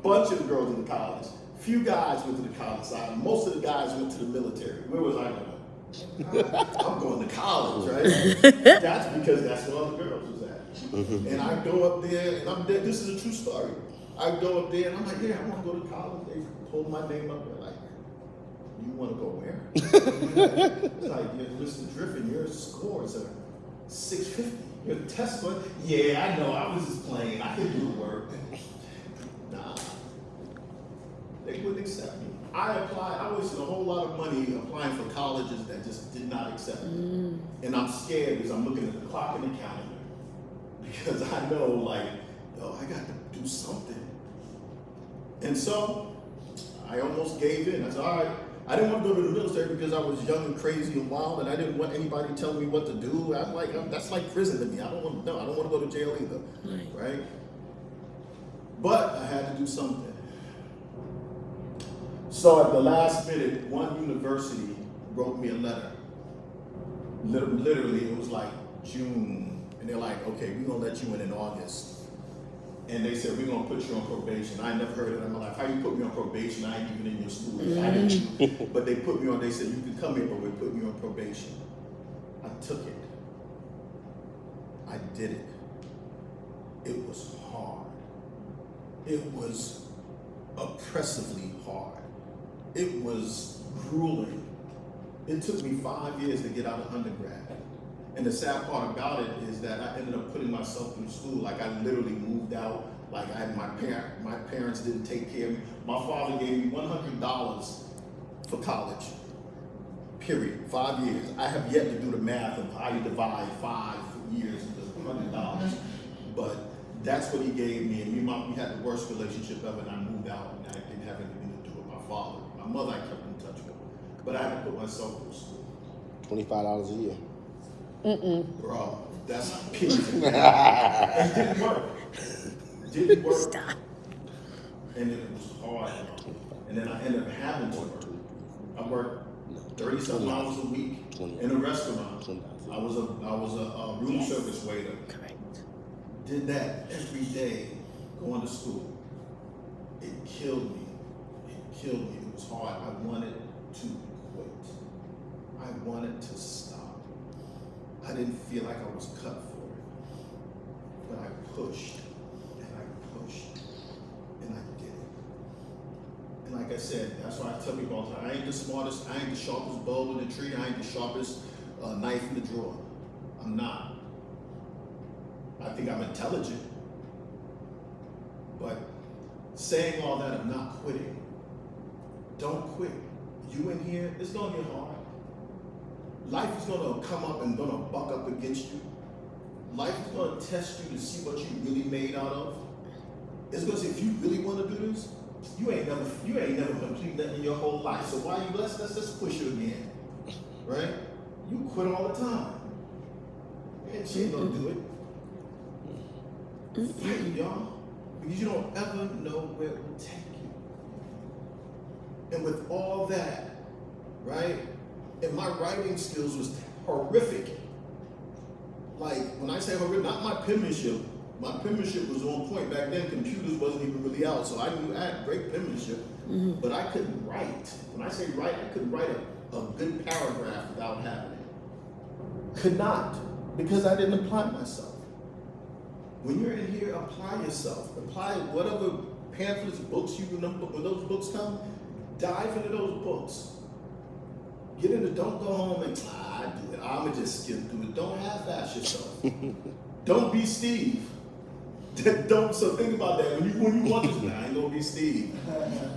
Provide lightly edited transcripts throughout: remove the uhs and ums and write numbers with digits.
bunch of girls went to college. Few guys went to the college side. Most of the guys went to the military. Where was I going? I'm going to college, right? That's because that's where all the girls was at. And I go up there, and I'm there. This is a true story. I go up there, and I'm like, yeah, I want to go to college. They pulled my name up. They're like, you want to go where? It's like, yeah, Mr. Driffin, your score is a 650. Your test score, yeah, I know. I was just playing. I could do the work. Nah, they wouldn't accept me. I wasted a whole lot of money applying for colleges that just did not accept me. And I'm scared because I'm looking at the clock and the calendar. Because I know, like, oh, I got to do something. And so I almost gave in. I said, all right. I didn't want to go to the military because I was young and crazy and wild, and I didn't want anybody telling me what to do. That's like prison to me. I don't want to go to jail either, right? But I had to do something. So at the last minute, one university wrote me a letter. Literally, it was like June, and they're like, okay, we're gonna let you in August. And they said, we're gonna put you on probation. I never heard of it in my life. How you put me on probation? I ain't even in your school. I didn't. But they put me on, they said, you can come here, but we put you on probation. I took it. I did it. It was hard. It was oppressively hard. It was grueling. It took me 5 years to get out of undergrad. And the sad part about it is that I ended up putting myself through school. Like, I literally moved out. Like, my parents didn't take care of me. My father gave me $100 for college, period. 5 years. I have yet to do the math of how you divide 5 years into $100. But that's what he gave me. And me and Mom, we had the worst relationship ever, and I moved out, and I didn't have anything to do with my father. My mother I kept in touch with. But I had to put myself through school. $25 a year. Bro, that's pennies. It didn't work. Didn't work. Stop. And it was hard. And then I ended up having to work. I worked 30-something hours a week in a restaurant. I was a room service waiter. Correct. Did that every day going to school. It killed me. It killed me. It was hard. I wanted to quit. I wanted to stop. I didn't feel like I was cut for it. But I pushed, and I pushed, and I did it. And like I said, that's why I tell people all the time, I ain't the smartest, I ain't the sharpest bulb in the tree, I ain't the sharpest knife in the drawer. I'm not. I think I'm intelligent. But saying all that, I'm not quitting. Don't quit. You in here, it's gonna get hard. Life is gonna come up and gonna buck up against you. Life is gonna test you to see what you really made out of. It's gonna say, if you really wanna do this, you ain't never complete nothing in your whole life. So why you let's push it again. Right? You quit all the time. And she ain't gonna do it. Fight, y'all. Because you don't ever know where it will take you. And with all that, right? And my writing skills was horrific. Like, when I say horrific, not my penmanship. My penmanship was on point. Back then, computers wasn't even really out, so I knew I had great penmanship, but I couldn't write. When I say write, I couldn't write a good paragraph without having it. Could not, because I didn't apply myself. When you're in here, apply yourself. Apply whatever pamphlets, books when those books come, dive into those books. Get into, don't go home and, I do it. I'ma just skim through it. Don't half-ass yourself. Don't be Steve. So think about that. When you want this, I ain't gonna be Steve.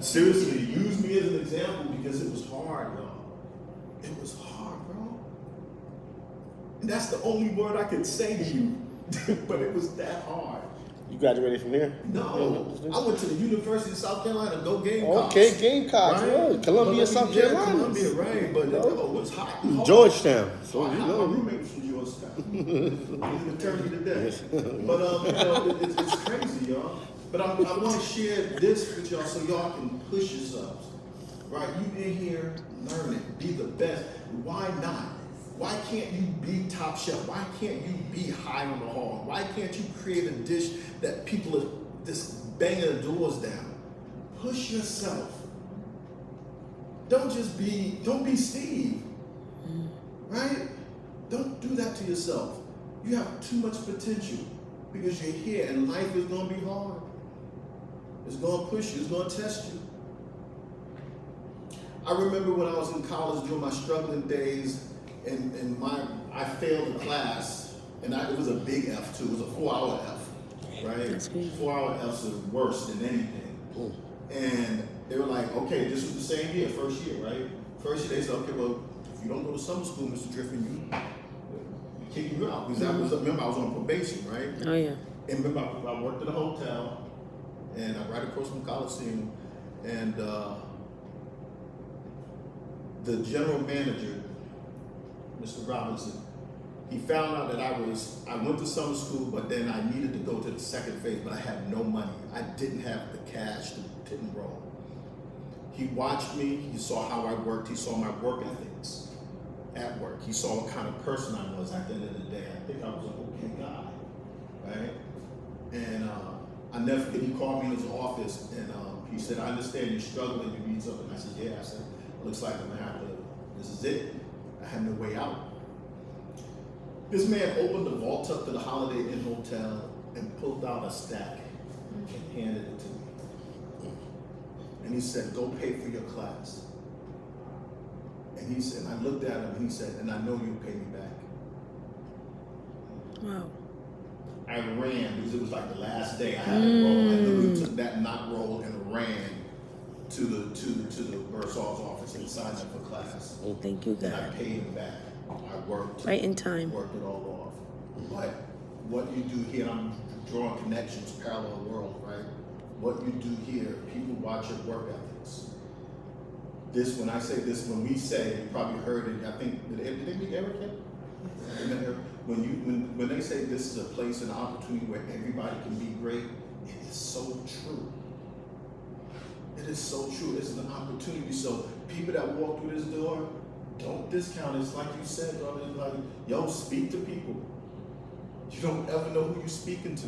Seriously, use me as an example because it was hard, y'all. It was hard, bro. And that's the only word I could say to you. But it was that hard. You graduated from here? No, I went to the University of South Carolina. Go Gamecocks. Okay, Gamecocks. Right? Right. Columbia, South Carolina. Columbia, right? But it was hot. Georgetown. So My you know. roommate was from Georgetown. He's an attorney today. But it's crazy, y'all. But I want to share this with y'all so y'all can push yourselves. Right? You in here learning, be the best. Why not? Why can't you be top shelf? Why can't you be high on the hog? Why can't you create a dish that people are just banging the doors down? Push yourself. Don't be Steve. Right? Don't do that to yourself. You have too much potential because you're here and life is going to be hard. It's going to push you. It's going to test you. I remember when I was in college during my struggling days and I failed a class and it was a big F too. It was a 4-hour F, right? That's crazy. 4-hour Fs are worse than anything. And they were like, okay, this was the same year, first year, right? First year they said, okay, well, if you don't go to summer school, Mr. Driffin, we're kicking you out. Because remember I was on probation, right? Oh, yeah. And remember I worked at a hotel and I'm right across from Coliseum and the general manager, Mr. Robinson, he found out that I went to summer school, but then I needed to go to the second phase, but I had no money. I didn't have the cash to enroll. He watched me, he saw how I worked, he saw my work ethics at work. He saw what kind of person I was at the end of the day. I think I was an okay guy, right? And I never forget, he called me in his office and he said, I understand you're struggling, you need something. I said, yeah. I said, looks like I'm gonna have to, this is it. I had no way out. This man opened the vault up to the Holiday Inn Hotel and pulled out a stack and handed it to me. And he said, go pay for your class. And he said, and I looked at him and he said, and I know you'll pay me back. Wow. I ran because it was like the last day I had to roll. I literally took that knock roll and ran to the bursar's office and signed up for class. Thank you, And I God. paid him back. I worked. Right in time. Worked it all off. But what you do here, I'm drawing connections, parallel world, right? What you do here, people watch your work ethics. This, when I say this, when we say, you probably heard it, I think, did they meet Eric yet? When they say this is a place, an opportunity where everybody can be great, it is so true. It is so true. It's an opportunity. So people that walk through this door, don't discount it. It's like you said, brother. It's like, yo, speak to people. You don't ever know who you're speaking to.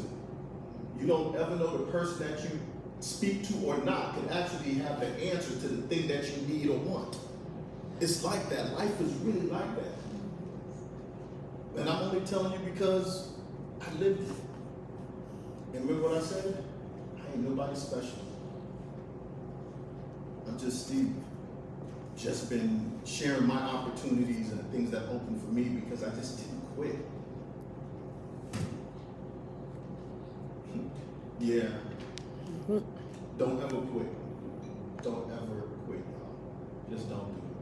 You don't ever know the person that you speak to or not can actually have the answer to the thing that you need or want. It's like that. Life is really like that. And I'm only telling you because I lived it. And remember what I said? I ain't nobody special. I'm just Steve. Just been sharing my opportunities and the things that opened for me because I just didn't quit. Yeah. Don't ever quit. Don't ever quit, y'all. Just don't do it.